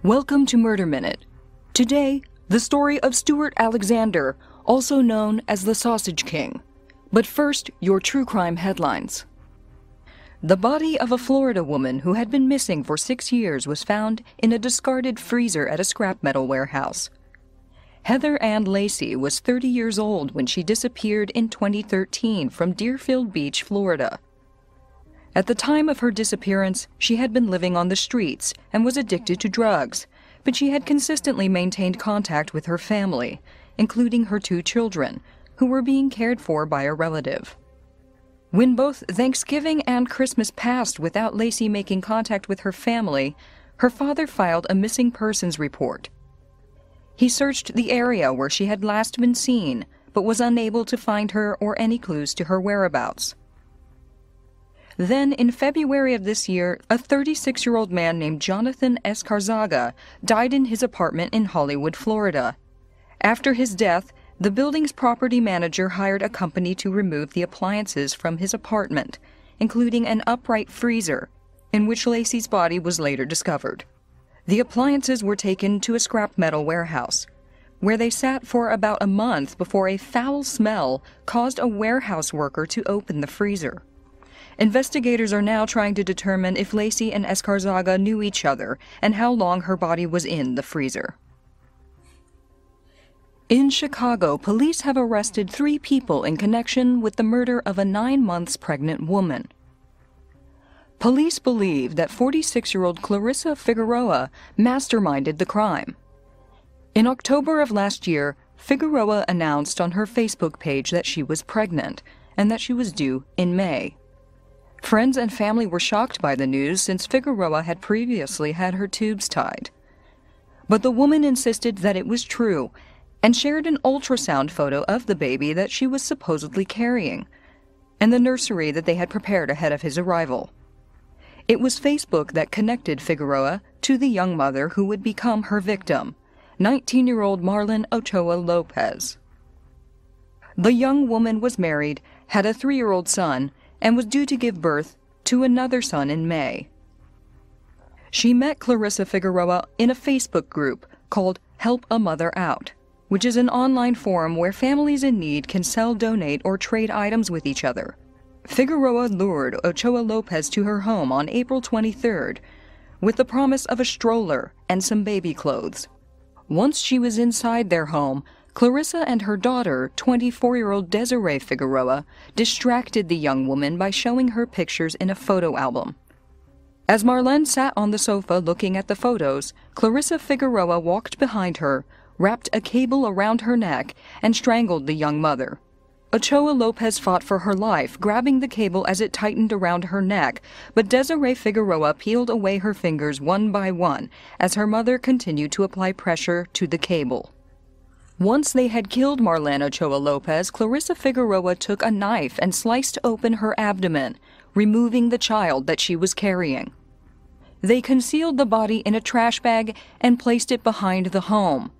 Welcome to Murder Minute. Today, the story of Stuart Alexander, also known as the Sausage King. But first, your true crime headlines. The body of a Florida woman who had been missing for 6 years was found in a discarded freezer at a scrap metal warehouse. Heather Ann Lacey was 30 years old when she disappeared in 2013 from Deerfield Beach, Florida. At the time of her disappearance, she had been living on the streets and was addicted to drugs, but she had consistently maintained contact with her family, including her 2 children, who were being cared for by a relative. When both Thanksgiving and Christmas passed without Lacey making contact with her family, her father filed a missing persons report. He searched the area where she had last been seen, but was unable to find her or any clues to her whereabouts. Then, in February of this year, a 36-year-old man named Jonathan Escarzaga died in his apartment in Hollywood, Florida. After his death, the building's property manager hired a company to remove the appliances from his apartment, including an upright freezer, in which Lacey's body was later discovered. The appliances were taken to a scrap metal warehouse, where they sat for about a month before a foul smell caused a warehouse worker to open the freezer. Investigators are now trying to determine if Lacey and Escarzaga knew each other and how long her body was in the freezer. In Chicago, police have arrested 3 people in connection with the murder of a 9 months pregnant woman. Police believe that 46-year-old Clarissa Figueroa masterminded the crime. In October of last year, Figueroa announced on her Facebook page that she was pregnant and that she was due in May. Friends and family were shocked by the news since Figueroa had previously had her tubes tied. But the woman insisted that it was true and shared an ultrasound photo of the baby that she was supposedly carrying and the nursery that they had prepared ahead of his arrival. It was Facebook that connected Figueroa to the young mother who would become her victim, 19-year-old Marlon Ochoa Lopez. The young woman was married, had a 3-year-old son, and was due to give birth to another son in May. She met Clarissa Figueroa in a Facebook group called Help a Mother Out, which is an online forum where families in need can sell, donate, or trade items with each other. Figueroa lured Ochoa Lopez to her home on April 23rd with the promise of a stroller and some baby clothes. Once she was inside their home, Clarissa and her daughter, 24-year-old Desiree Figueroa, distracted the young woman by showing her pictures in a photo album. As Marlene sat on the sofa looking at the photos, Clarissa Figueroa walked behind her, wrapped a cable around her neck, and strangled the young mother. Ochoa Lopez fought for her life, grabbing the cable as it tightened around her neck, but Desiree Figueroa peeled away her fingers one by one as her mother continued to apply pressure to the cable. Once they had killed Marlene Ochoa Lopez, Clarissa Figueroa took a knife and sliced open her abdomen, removing the child that she was carrying. They concealed the body in a trash bag and placed it behind the home,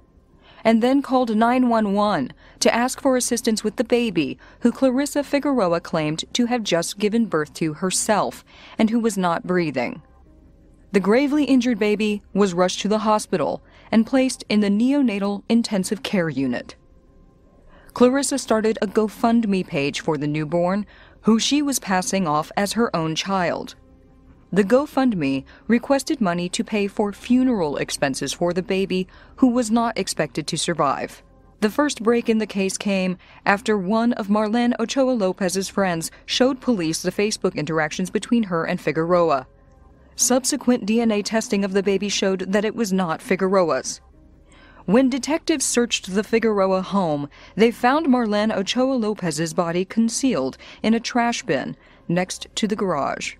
and then called 911 to ask for assistance with the baby, who Clarissa Figueroa claimed to have just given birth to herself and who was not breathing. The gravely injured baby was rushed to the hospital and placed in the neonatal intensive care unit. Clarissa started a GoFundMe page for the newborn, who she was passing off as her own child. The GoFundMe requested money to pay for funeral expenses for the baby, who was not expected to survive. The first break in the case came after one of Marlene Ochoa Lopez's friends showed police the Facebook interactions between her and Figueroa. Subsequent DNA testing of the baby showed that it was not Figueroa's. When detectives searched the Figueroa home, they found Marlene Ochoa Lopez's body concealed in a trash bin next to the garage.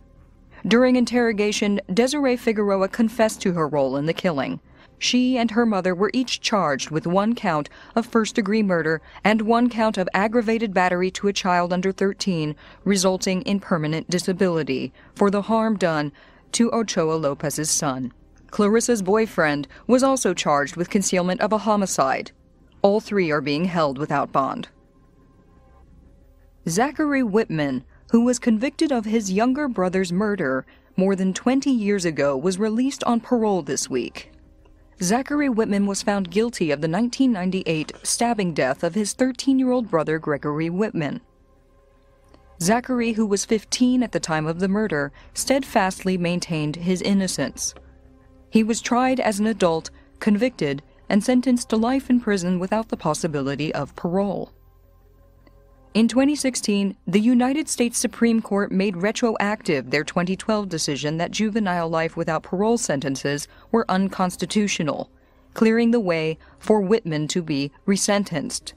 During interrogation, Desiree Figueroa confessed to her role in the killing. She and her mother were each charged with 1 count of first-degree murder and 1 count of aggravated battery to a child under 13, resulting in permanent disability, for the harm done to Ochoa Lopez's son. Clarissa's boyfriend was also charged with concealment of a homicide. All 3 are being held without bond. Zachary Whitman, who was convicted of his younger brother's murder more than 20 years ago, was released on parole this week. Zachary Whitman was found guilty of the 1998 stabbing death of his 13-year-old brother Gregory Whitman. Zachary, who was 15 at the time of the murder, steadfastly maintained his innocence. He was tried as an adult, convicted, and sentenced to life in prison without the possibility of parole. In 2016, the United States Supreme Court made retroactive their 2012 decision that juvenile life without parole sentences were unconstitutional, clearing the way for Whitman to be resentenced.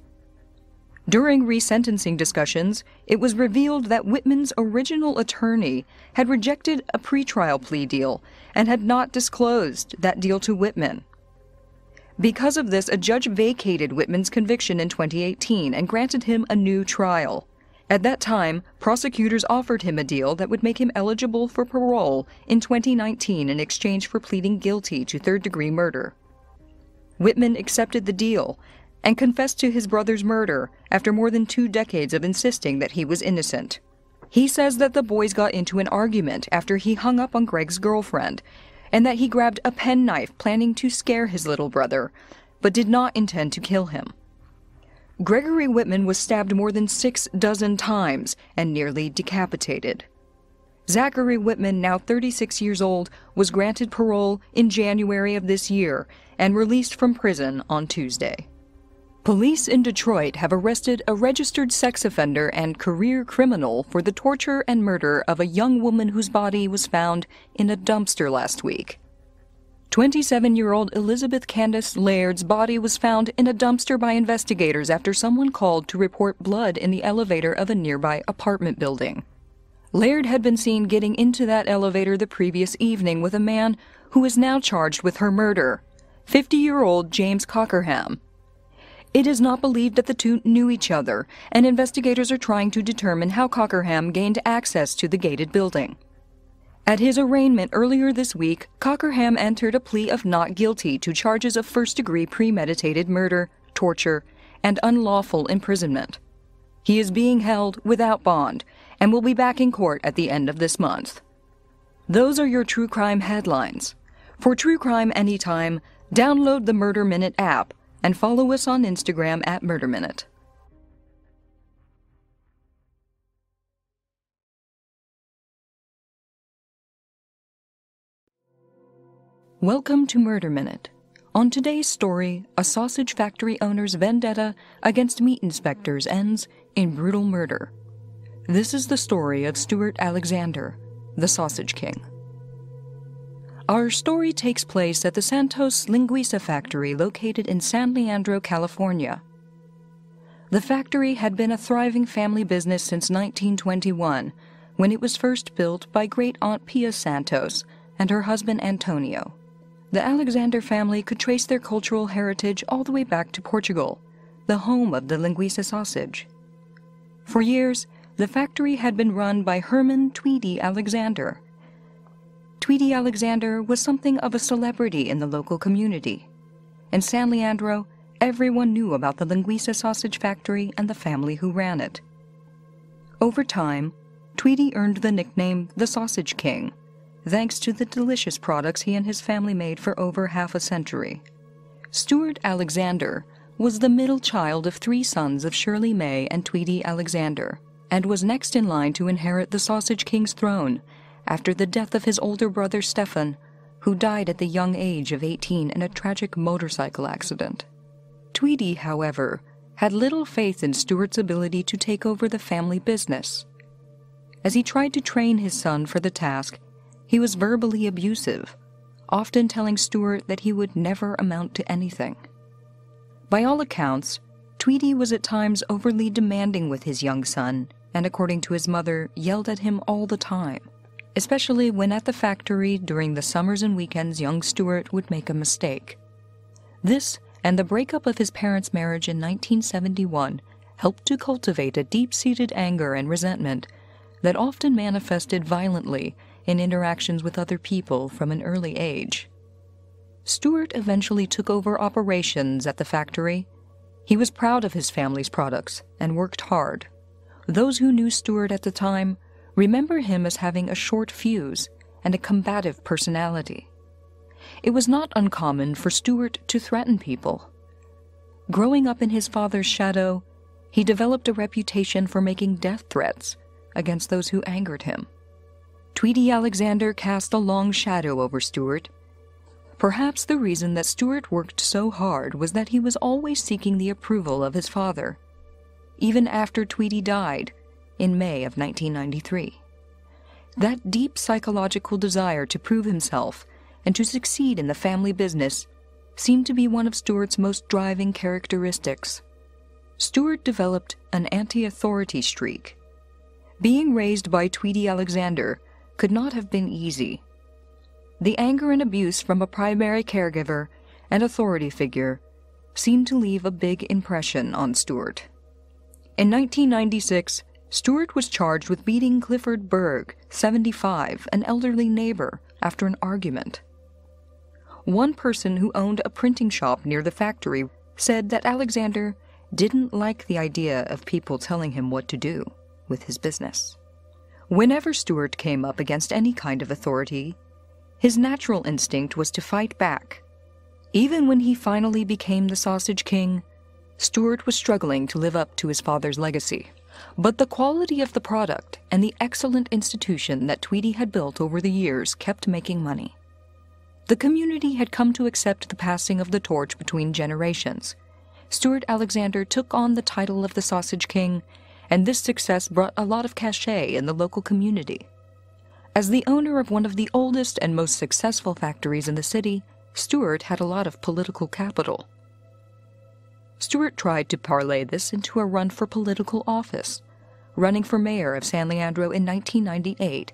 During resentencing discussions, it was revealed that Whitman's original attorney had rejected a pretrial plea deal and had not disclosed that deal to Whitman. Because of this, a judge vacated Whitman's conviction in 2018 and granted him a new trial. At that time, prosecutors offered him a deal that would make him eligible for parole in 2019 in exchange for pleading guilty to third-degree murder. Whitman accepted the deal and confessed to his brother's murder after more than 2 decades of insisting that he was innocent. He says that the boys got into an argument after he hung up on Greg's girlfriend, and that he grabbed a penknife planning to scare his little brother, but did not intend to kill him. Gregory Whitman was stabbed more than 6 dozen times and nearly decapitated. Zachary Whitman, now 36 years old, was granted parole in January of this year and released from prison on Tuesday. Police in Detroit have arrested a registered sex offender and career criminal for the torture and murder of a young woman whose body was found in a dumpster last week. 27-year-old Elizabeth Candace Laird's body was found in a dumpster by investigators after someone called to report blood in the elevator of a nearby apartment building. Laird had been seen getting into that elevator the previous evening with a man who is now charged with her murder, 50-year-old James Cockerham. It is not believed that the two knew each other, and investigators are trying to determine how Cockerham gained access to the gated building. At his arraignment earlier this week, Cockerham entered a plea of not guilty to charges of first-degree premeditated murder, torture, and unlawful imprisonment. He is being held without bond and will be back in court at the end of this month. Those are your true crime headlines. For True Crime Anytime, download the Murder Minute app and follow us on Instagram at Murder Minute. Welcome to Murder Minute. On today's story, a sausage factory owner's vendetta against meat inspectors ends in brutal murder. This is the story of Stuart Alexander, the Sausage King. Our story takes place at the Santos Linguiça factory located in San Leandro, California. The factory had been a thriving family business since 1921, when it was first built by great-aunt Pia Santos and her husband Antonio. The Alexander family could trace their cultural heritage all the way back to Portugal, the home of the linguiça sausage. For years, the factory had been run by Herman Tweedy Alexander. Tweedy Alexander was something of a celebrity in the local community. In San Leandro, everyone knew about the linguiça sausage factory and the family who ran it. Over time, Tweedy earned the nickname the Sausage King, thanks to the delicious products he and his family made for over half a century. Stuart Alexander was the middle child of 3 sons of Shirley May and Tweedy Alexander, and was next in line to inherit the Sausage King's throne after the death of his older brother Stefan, who died at the young age of 18 in a tragic motorcycle accident. Tweedy, however, had little faith in Stuart's ability to take over the family business. As he tried to train his son for the task, he was verbally abusive, often telling Stuart that he would never amount to anything. By all accounts, Tweedy was at times overly demanding with his young son, and according to his mother, yelled at him all the time, especially when at the factory during the summers and weekends young Stuart would make a mistake. This, and the breakup of his parents' marriage in 1971, helped to cultivate a deep-seated anger and resentment that often manifested violently in interactions with other people from an early age. Stuart eventually took over operations at the factory. He was proud of his family's products and worked hard. Those who knew Stuart at the time remember him as having a short fuse and a combative personality. It was not uncommon for Stuart to threaten people. Growing up in his father's shadow, he developed a reputation for making death threats against those who angered him. Tweety Alexander cast a long shadow over Stuart. Perhaps the reason that Stuart worked so hard was that he was always seeking the approval of his father, even after Tweety died in May of 1993. That deep psychological desire to prove himself and to succeed in the family business seemed to be one of Stuart's most driving characteristics. Stuart developed an anti-authority streak. Being raised by Tweety Alexander could not have been easy. The anger and abuse from a primary caregiver and authority figure seemed to leave a big impression on Stuart. In 1996, Stuart was charged with beating Clifford Berg, 75, an elderly neighbor, after an argument. One person who owned a printing shop near the factory said that Alexander didn't like the idea of people telling him what to do with his business. Whenever Stuart came up against any kind of authority, his natural instinct was to fight back. Even when he finally became the Sausage King, Stuart was struggling to live up to his father's legacy. But the quality of the product and the excellent institution that Tweety had built over the years kept making money. The community had come to accept the passing of the torch between generations. Stuart Alexander took on the title of the Sausage King, and this success brought a lot of cachet in the local community. As the owner of one of the oldest and most successful factories in the city, Stuart had a lot of political capital. Stuart tried to parlay this into a run for political office, running for mayor of San Leandro in 1998,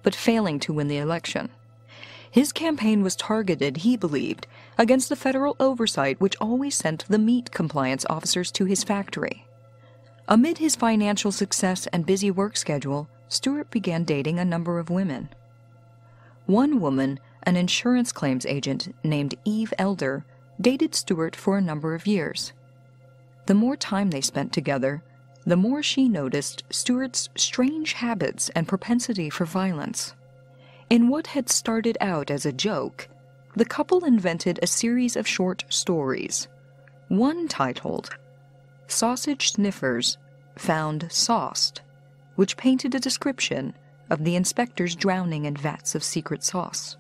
but failing to win the election. His campaign was targeted, he believed, against the federal oversight which always sent the meat compliance officers to his factory. Amid his financial success and busy work schedule, Stuart began dating a number of women. One woman, an insurance claims agent named Eve Elder, dated Stuart for a number of years. The more time they spent together, the more she noticed Stuart's strange habits and propensity for violence. In what had started out as a joke, the couple invented a series of short stories. One titled, "Sausage Sniffers Found Sauced," which painted a description of the inspectors drowning in vats of secret sauce.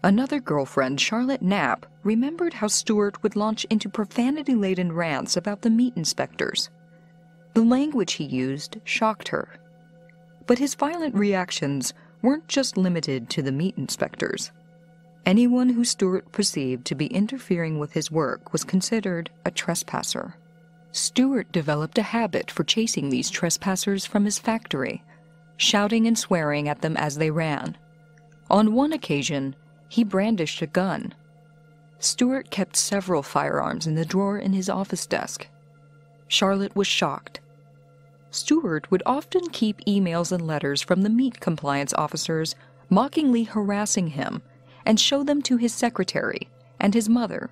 Another girlfriend, Charlotte Knapp, remembered how Stuart would launch into profanity-laden rants about the meat inspectors. The language he used shocked her. But his violent reactions weren't just limited to the meat inspectors. Anyone who Stuart perceived to be interfering with his work was considered a trespasser. Stuart developed a habit for chasing these trespassers from his factory, shouting and swearing at them as they ran. On one occasion, he brandished a gun. Stuart kept several firearms in the drawer in his office desk. Charlotte was shocked. Stuart would often keep emails and letters from the meat compliance officers mockingly harassing him and show them to his secretary and his mother.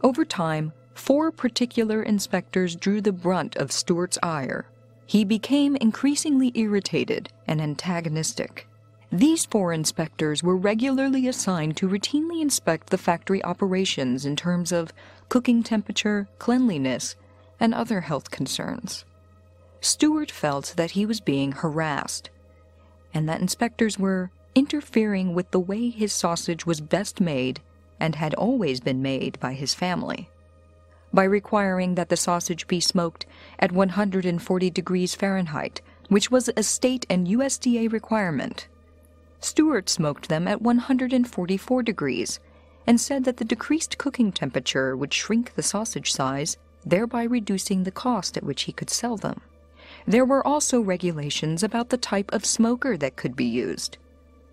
Over time, 4 particular inspectors drew the brunt of Stuart's ire. He became increasingly irritated and antagonistic. These 4 inspectors were regularly assigned to routinely inspect the factory operations in terms of cooking temperature, cleanliness, and other health concerns. Stuart felt that he was being harassed, and that inspectors were interfering with the way his sausage was best made and had always been made by his family. By requiring that the sausage be smoked at 140 degrees Fahrenheit, which was a state and USDA requirement, Stuart smoked them at 144 degrees and said that the decreased cooking temperature would shrink the sausage size, thereby reducing the cost at which he could sell them. There were also regulations about the type of smoker that could be used.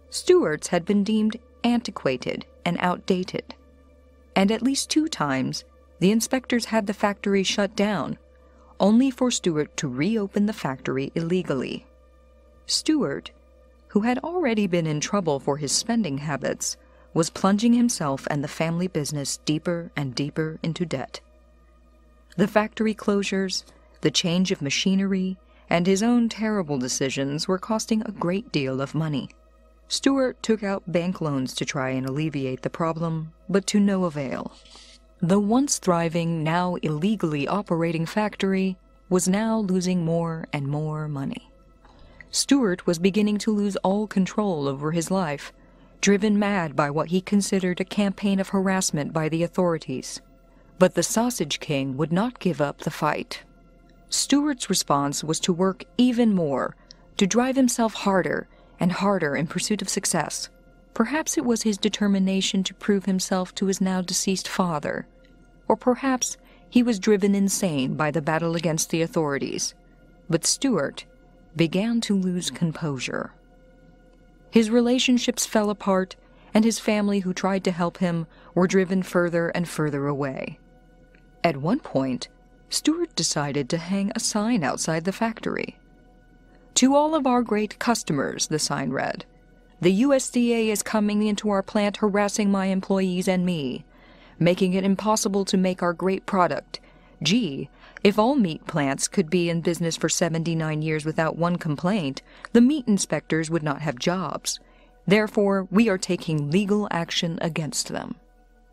Stuart's had been deemed antiquated and outdated, and at least 2 times the inspectors had the factory shut down, only for Stuart to reopen the factory illegally. Stuart, who had already been in trouble for his spending habits, was plunging himself and the family business deeper and deeper into debt. The factory closures, the change of machinery, and his own terrible decisions were costing a great deal of money. Stuart took out bank loans to try and alleviate the problem, but to no avail. The once thriving, now illegally operating factory was now losing more and more money. Stuart was beginning to lose all control over his life, driven mad by what he considered a campaign of harassment by the authorities. But the Sausage King would not give up the fight. Stuart's response was to work even more, to drive himself harder and harder in pursuit of success. Perhaps it was his determination to prove himself to his now deceased father, or perhaps he was driven insane by the battle against the authorities. But Stuart began to lose composure. His relationships fell apart, and his family who tried to help him were driven further and further away. At one point, Stuart decided to hang a sign outside the factory. "To all of our great customers," the sign read, "the USDA is coming into our plant harassing my employees and me, making it impossible to make our great product. Gee, if all meat plants could be in business for 79 years without one complaint, the meat inspectors would not have jobs. Therefore, we are taking legal action against them."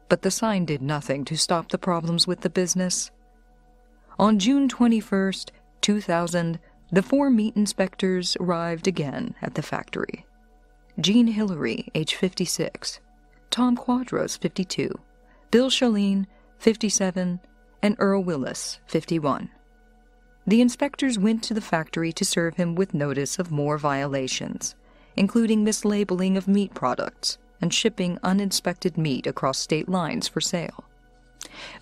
But the sign did nothing to stop the problems with the business. On June 21st, 2000, the 4 meat inspectors arrived again at the factory. Jean Hillary, age 56, Tom Quadros, 52, Bill Shaleen, 57, and Earl Willis, 51. The inspectors went to the factory to serve him with notice of more violations, including mislabeling of meat products and shipping uninspected meat across state lines for sale.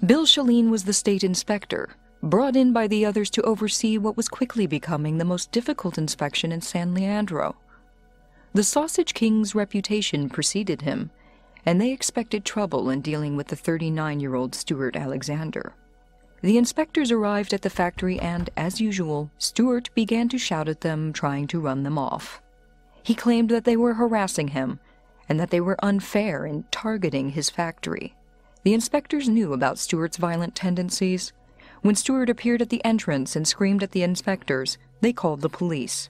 Bill Shaleen was the state inspector, brought in by the others to oversee what was quickly becoming the most difficult inspection in San Leandro. The Sausage King's reputation preceded him, and they expected trouble in dealing with the 39-year-old Stuart Alexander. The inspectors arrived at the factory and, as usual, Stuart began to shout at them, trying to run them off. He claimed that they were harassing him and that they were unfair in targeting his factory. The inspectors knew about Stuart's violent tendencies. When Stuart appeared at the entrance and screamed at the inspectors, they called the police.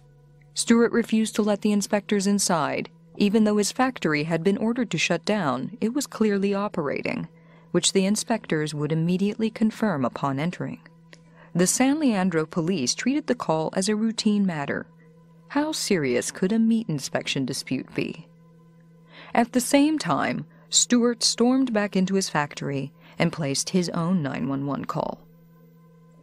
Stuart refused to let the inspectors inside. Even though his factory had been ordered to shut down, it was clearly operating, which the inspectors would immediately confirm upon entering. The San Leandro police treated the call as a routine matter. How serious could a meat inspection dispute be? At the same time, Stuart stormed back into his factory and placed his own 911 call.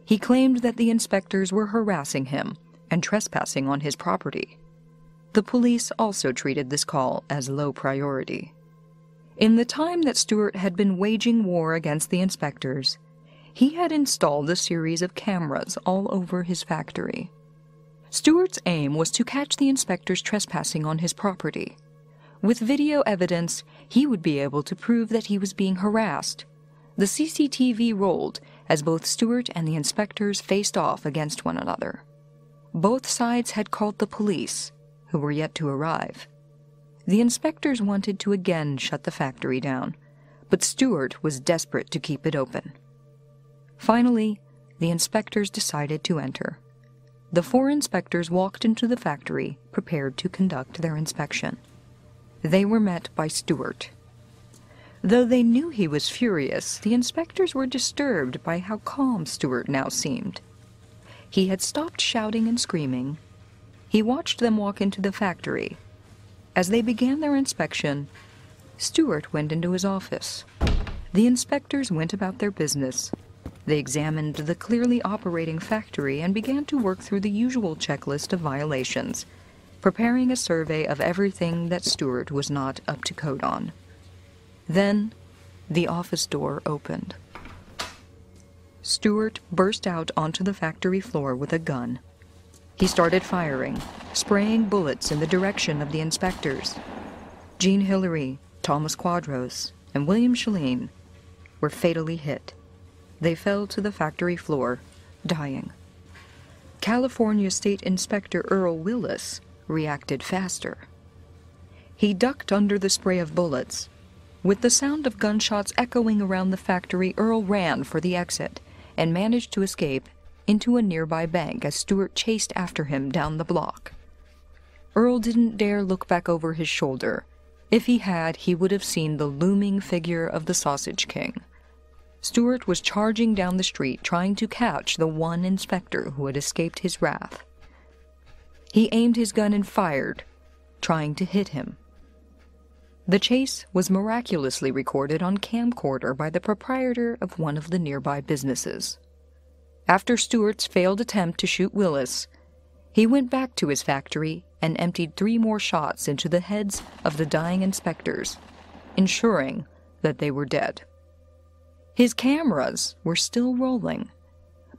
He claimed that the inspectors were harassing him and trespassing on his property. The police also treated this call as low priority. In the time that Stuart had been waging war against the inspectors, he had installed a series of cameras all over his factory. Stuart's aim was to catch the inspectors trespassing on his property. With video evidence, he would be able to prove that he was being harassed. The CCTV rolled as both Stuart and the inspectors faced off against one another. Both sides had called the police, who were yet to arrive. The inspectors wanted to again shut the factory down, but Stuart was desperate to keep it open. Finally, the inspectors decided to enter. The 4 inspectors walked into the factory, prepared to conduct their inspection. They were met by Stuart. Though they knew he was furious, the inspectors were disturbed by how calm Stuart now seemed. He had stopped shouting and screaming. He watched them walk into the factory. As they began their inspection, Stuart went into his office. The inspectors went about their business. They examined the clearly operating factory and began to work through the usual checklist of violations, preparing a survey of everything that Stuart was not up to code on. Then, the office door opened. Stuart burst out onto the factory floor with a gun. He started firing, spraying bullets in the direction of the inspectors. Jean Hillary, Thomas Quadros, and William Shaleen were fatally hit. They fell to the factory floor, dying. California State Inspector Earl Willis reacted faster. He ducked under the spray of bullets. With the sound of gunshots echoing around the factory, Earl ran for the exit and managed to escape into a nearby bank as Stuart chased after him down the block. Earl didn't dare look back over his shoulder. If he had, he would have seen the looming figure of the Sausage King. Stuart was charging down the street, trying to catch the one inspector who had escaped his wrath. He aimed his gun and fired, trying to hit him. The chase was miraculously recorded on camcorder by the proprietor of one of the nearby businesses. After Stuart's failed attempt to shoot Willis, he went back to his factory and emptied 3 more shots into the heads of the dying inspectors, ensuring that they were dead. His cameras were still rolling,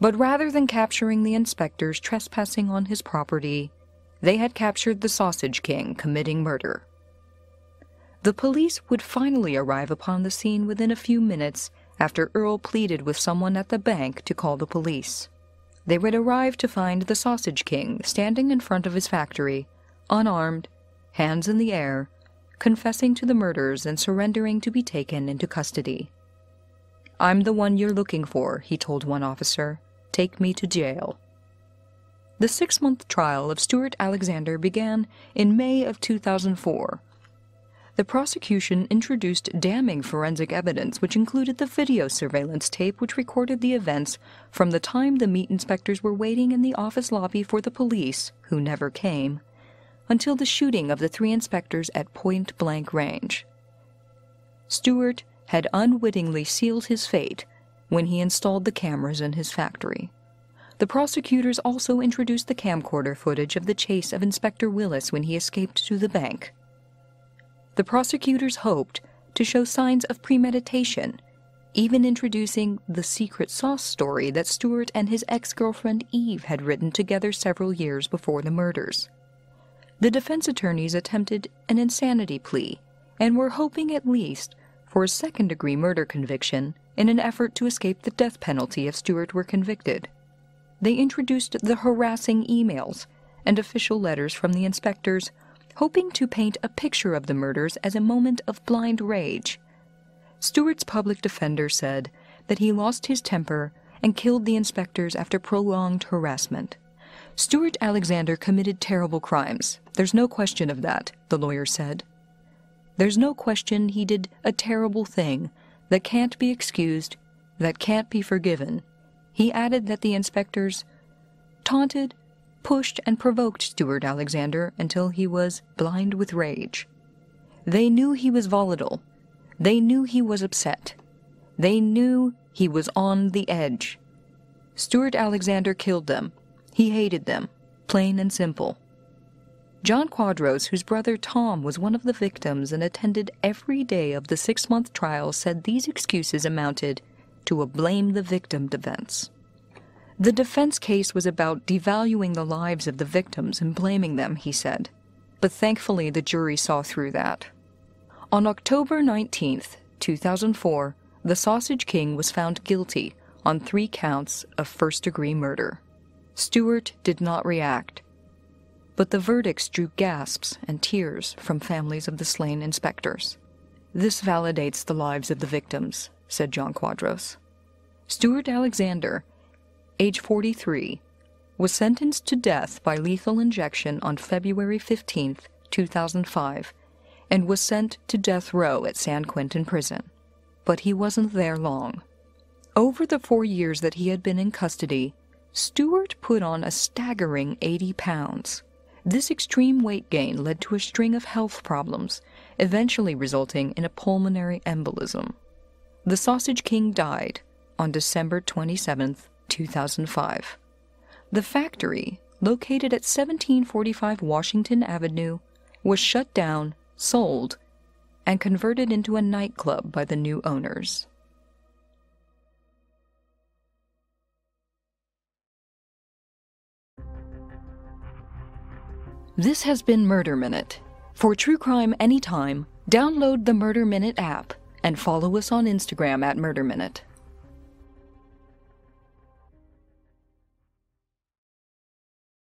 but rather than capturing the inspectors trespassing on his property, they had captured the Sausage King committing murder. The police would finally arrive upon the scene within a few minutes after Earl pleaded with someone at the bank to call the police. They would arrive to find the Sausage King standing in front of his factory, unarmed, hands in the air, confessing to the murders and surrendering to be taken into custody. "I'm the one you're looking for," he told one officer. "Take me to jail." The 6-month trial of Stuart Alexander began in May of 2004. The prosecution introduced damning forensic evidence which included the video surveillance tape which recorded the events from the time the meat inspectors were waiting in the office lobby for the police, who never came, until the shooting of the 3 inspectors at point-blank range. Stuart had unwittingly sealed his fate when he installed the cameras in his factory. The prosecutors also introduced the camcorder footage of the chase of Inspector Willis when he escaped to the bank. The prosecutors hoped to show signs of premeditation, even introducing the secret sauce story that Stuart and his ex-girlfriend Eve had written together several years before the murders. The defense attorneys attempted an insanity plea and were hoping at least for a second-degree murder conviction in an effort to escape the death penalty if Stuart were convicted. They introduced the harassing emails and official letters from the inspectors, hoping to paint a picture of the murders as a moment of blind rage. Stuart's public defender said that he lost his temper and killed the inspectors after prolonged harassment. "Stuart Alexander committed terrible crimes. There's no question of that," the lawyer said. "There's no question he did a terrible thing that can't be excused, that can't be forgiven." He added that the inspectors taunted, pushed, and provoked Stuart Alexander until he was blind with rage. They knew he was volatile. They knew he was upset. They knew he was on the edge. Stuart Alexander killed them. He hated them, plain and simple. John Quadros, whose brother Tom was one of the victims and attended every day of the 6-month trial, said these excuses amounted to a blame-the-victim defense. The defense case was about devaluing the lives of the victims and blaming them, he said. But thankfully the jury saw through that. On October 19, 2004, the Sausage King was found guilty on 3 counts of first-degree murder. Stuart did not react, but the verdicts drew gasps and tears from families of the slain inspectors. "This validates the lives of the victims," said John Quadros. Stuart Alexander, age 43, was sentenced to death by lethal injection on February 15, 2005, and was sent to death row at San Quentin Prison. But he wasn't there long. Over the 4 years that he had been in custody, Stuart put on a staggering 80 pounds. This extreme weight gain led to a string of health problems, eventually resulting in a pulmonary embolism. The Sausage King died on December 27, 2005. The factory, located at 1745 Washington Avenue, was shut down, sold, and converted into a nightclub by the new owners. This has been Murder Minute. For true crime anytime, download the Murder Minute app and follow us on Instagram at Murder Minute.